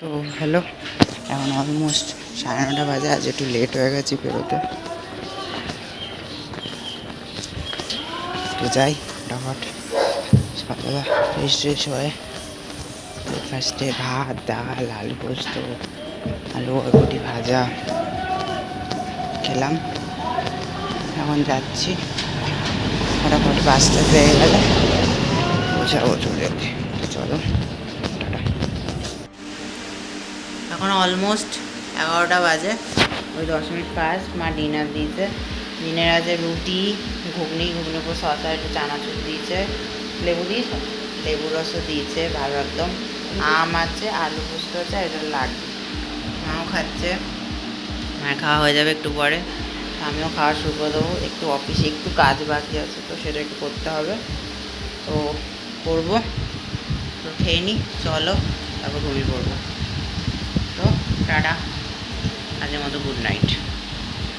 তো হ্যালো, এখন অলমোস্ট 9:30 বাজে। আজ একটু লেট হয়ে গেছি বেরোতে। তো যাই ফটাফট সকালবেলা ফ্রেশ হয়ে ব্রেকফাস্টে ভাত, ডাল, আলু পোস্ত, আলু বরবটি ভাজা খেলাম। এখন যাচ্ছি ফটাফট, বাসটা পেয়ে গেলে বোঝাবো চলে যেতে। চলো টাটা। এখন অলমোস্ট 11টা বাজে। ওই 10 মিনিট ফার্স্ট মা ডিনার দিয়েছে। ডিনার আছে রুটি, ঘুগনির উপর শসা, একটু চানাচুর দিয়েছে, লেবু দিয়েছ, লেবু রসও দিয়েছে, ভালো একদম। আম আছে, আলু পোস্ত আছে, এটা লাগবে। মাও খাচ্ছে, মায়ের খাওয়া হয়ে যাবে একটু পরে। আমিও খাওয়া শুরু করে দেবো। একটু অফিসে একটু কাজ বাকি আছে, তো সেটা একটু করতে হবে, তো করবো। তো খেয়ে নিই, চলো, তারপর ঘুমিয়ে পড়বো। তো টাটা, আজকের মতো গুড নাইট।